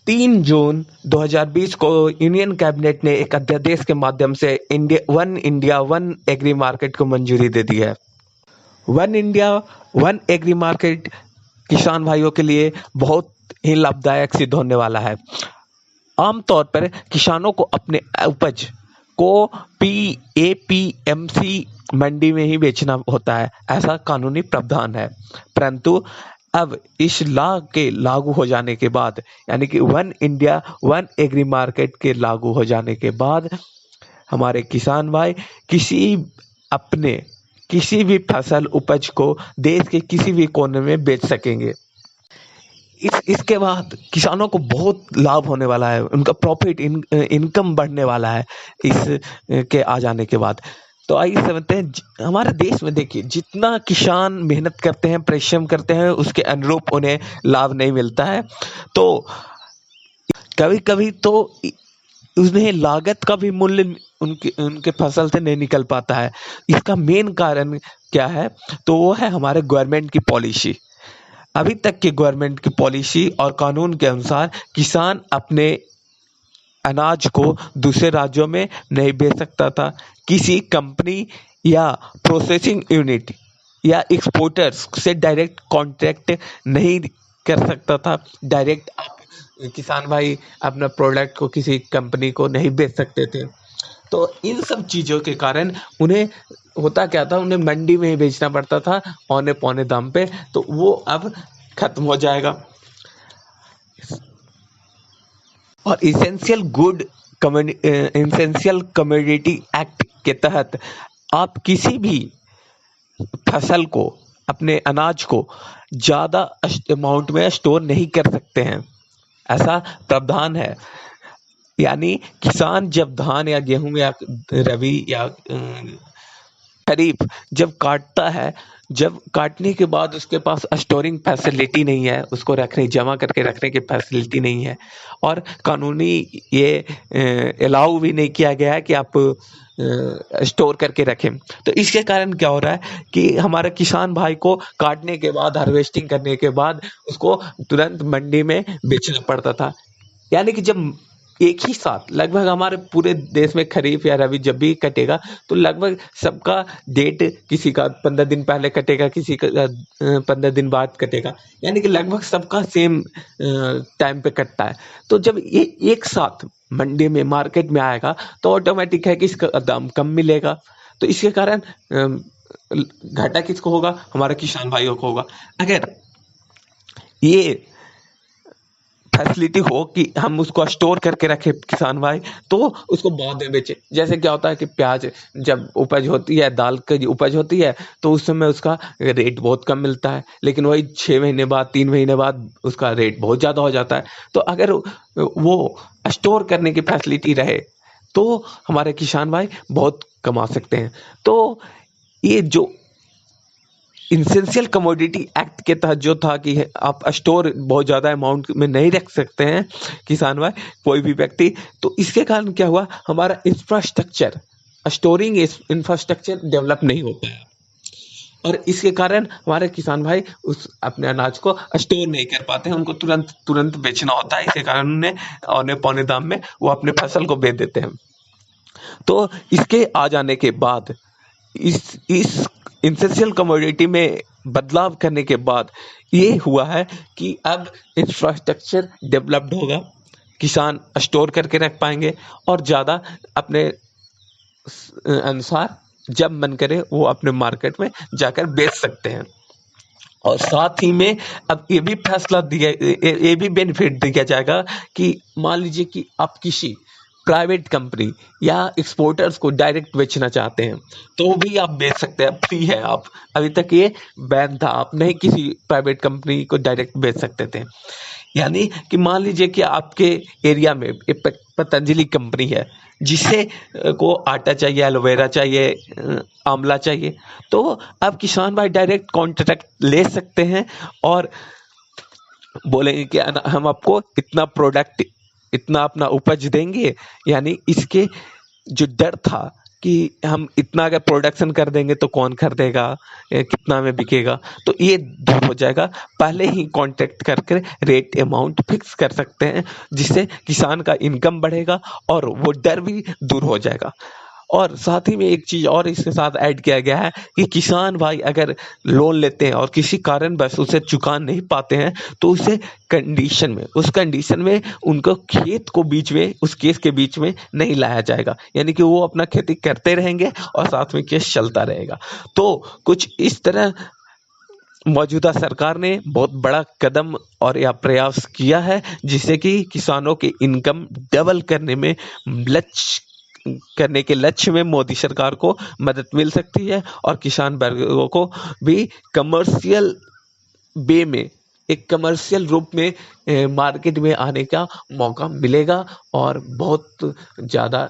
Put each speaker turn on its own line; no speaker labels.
3 जून 2020 को union cabinet ने एक अध्यादेश के माध्यम से one India one agri market को मंजूरी दे दी है। One India one agri market किसान भाइयों के लिए बहुत ही लाभदायक सिद्ध होने वाला है। आमतौर पर किसानों को अपने उपज को एपीएमसी मंडी में ही बेचना होता है, ऐसा कानूनी प्रावधान है। परंतु अब इस लॉ के लागू हो जाने के बाद, यानी कि one India one agri market के लागू हो जाने के बाद, हमारे किसान भाई किसी भी फसल उपज को देश के किसी भी कोने में बेच सकेंगे। इसके बाद किसानों को बहुत लाभ होने वाला है, उनका प्रॉफिट इनकम बढ़ने वाला है इस के आ जाने के बाद। तो आइए समझते हैं, हमारे देश में देखिए जितना किसान मेहनत करते हैं, परिश्रम करते हैं, उसके अनुरूप उन्हें लाभ नहीं मिलता है। तो कभी कभी तो उन्हें लागत का भी मूल्य उनके फसल से नहीं निकल पाता है। इसका मेन कारण क्या है? तो वो है हमारे गवर्नमेंट की पॉलिसी। अभी तक की गवर्नमेंट की पॉलिसी और कानून के अनुसार किसान अपने अनाज को दूसरे राज्यों में नहीं बेच सकता था। किसी कंपनी या प्रोसेसिंग यूनिट या एक्सपोर्टर्स से डायरेक्ट कॉन्ट्रैक्ट नहीं कर सकता था। डायरेक्ट किसान भाई अपना प्रोडक्ट को किसी कंपनी को नहीं बेच सकते थे। तो इन सब चीज़ों के कारण उन्हें होता क्या था, उन्हें मंडी में ही बेचना पड़ता था औने पौने दाम पे। तो वो अब खत्म हो जाएगा। और इसेंशियल कमोडिटी एक्ट के तहत आप किसी भी फसल को, अपने अनाज को ज़्यादा अमाउंट में स्टोर नहीं कर सकते हैं, ऐसा प्रावधान है। यानी किसान जब धान या गेहूं या रबी या खरीफ जब काटता है, जब काटने के बाद उसके पास स्टोरिंग फैसिलिटी नहीं है, उसको जमा करके रखने की फैसिलिटी नहीं है, और कानूनी ये अलाउ भी नहीं किया गया है कि आप स्टोर करके रखें। तो इसके कारण क्या हो रहा है कि हमारे किसान भाई को काटने के बाद, हार्वेस्टिंग करने के बाद उसको तुरंत मंडी में बेचना पड़ता था। यानी कि जब एक ही साथ लगभग हमारे पूरे देश में खरीफ या रबी जब भी कटेगा, तो लगभग सबका डेट, किसी का 15 दिन पहले कटेगा, किसी का 15 दिन बाद कटेगा, यानी कि लगभग सबका सेम टाइम पे कटता है। तो जब ये एक साथ मंडी में, मार्केट में आएगा, तो ऑटोमेटिक है कि इसका दाम कम मिलेगा। तो इसके कारण घाटा किसको होगा? हमारे किसान भाइयों को होगा। अगर ये फैसिलिटी हो कि हम उसको स्टोर करके रखें किसान भाई, तो उसको बाद में बेचे। जैसे क्या होता है कि प्याज जब उपज होती है, दाल की उपज होती है, तो उस समय उसका रेट बहुत कम मिलता है, लेकिन वही 6 महीने बाद, 3 महीने बाद उसका रेट बहुत ज़्यादा हो जाता है। तो अगर वो स्टोर करने की फैसिलिटी रहे तो हमारे किसान भाई बहुत कमा सकते हैं। तो ये जो इसेंशियल कमोडिटी एक्ट के तहत जो था कि आप स्टोर बहुत ज़्यादा अमाउंट में नहीं रख सकते हैं किसान भाई, कोई भी व्यक्ति, तो इसके कारण क्या हुआ, हमारा इंफ्रास्ट्रक्चर, स्टोरिंग इंफ्रास्ट्रक्चर डेवलप नहीं हो पाया, और इसके कारण हमारे किसान भाई उस अपने अनाज को स्टोर नहीं कर पाते हैं, उनको तुरंत बेचना होता है। इसके कारण उन्हें औने पौने दाम में वो अपने फसल को बेच देते हैं। तो इसके आ जाने के बाद, इस इसेंशियल कमोडिटी में बदलाव करने के बाद ये हुआ है कि अब इंफ्रास्ट्रक्चर डेवलप्ड होगा, किसान स्टोर करके रख पाएंगे और ज़्यादा अपने अनुसार जब मन करे वो अपने मार्केट में जाकर बेच सकते हैं। और साथ ही में अब ये भी फैसला दिया, ये भी बेनिफिट दिया जाएगा कि मान लीजिए कि आप किसी प्राइवेट कंपनी या एक्सपोर्टर्स को डायरेक्ट बेचना चाहते हैं, तो भी आप बेच सकते हैं, फ्री है। आप अभी तक ये बैन था, आप नहीं किसी प्राइवेट कंपनी को डायरेक्ट बेच सकते थे। यानी कि मान लीजिए कि आपके एरिया में एक पतंजलि कंपनी है, जिसे को आटा चाहिए, एलोवेरा चाहिए, आंवला चाहिए, तो अब किसान भाई डायरेक्ट कॉन्ट्रैक्ट ले सकते हैं और बोलेंगे कि हम आपको इतना प्रोडक्ट, इतना अपना उपज देंगे। यानी इसके जो डर था कि हम इतना अगर प्रोडक्शन कर देंगे तो कौन खरीदेगा, कितना में बिकेगा, तो ये दूर हो जाएगा। पहले ही कॉन्ट्रैक्ट करके रेट अमाउंट फिक्स कर सकते हैं, जिससे किसान का इनकम बढ़ेगा और वो डर भी दूर हो जाएगा। और साथ ही में एक चीज़ और इसके साथ ऐड किया गया है कि किसान भाई अगर लोन लेते हैं और किसी कारणवश उसे चुका नहीं पाते हैं, तो उस कंडीशन में उनको खेत को बीच में, उस केस के बीच में नहीं लाया जाएगा, यानी कि वो अपना खेती करते रहेंगे और साथ में केस चलता रहेगा। तो कुछ इस तरह मौजूदा सरकार ने बहुत बड़ा कदम और या प्रयास किया है, जिससे कि किसानों के इनकम डबल करने के लक्ष्य में मोदी सरकार को मदद मिल सकती है, और किसान वर्गों को भी कमर्शियल वे में, एक कमर्शियल रूप में मार्केट में आने का मौका मिलेगा और बहुत ज़्यादा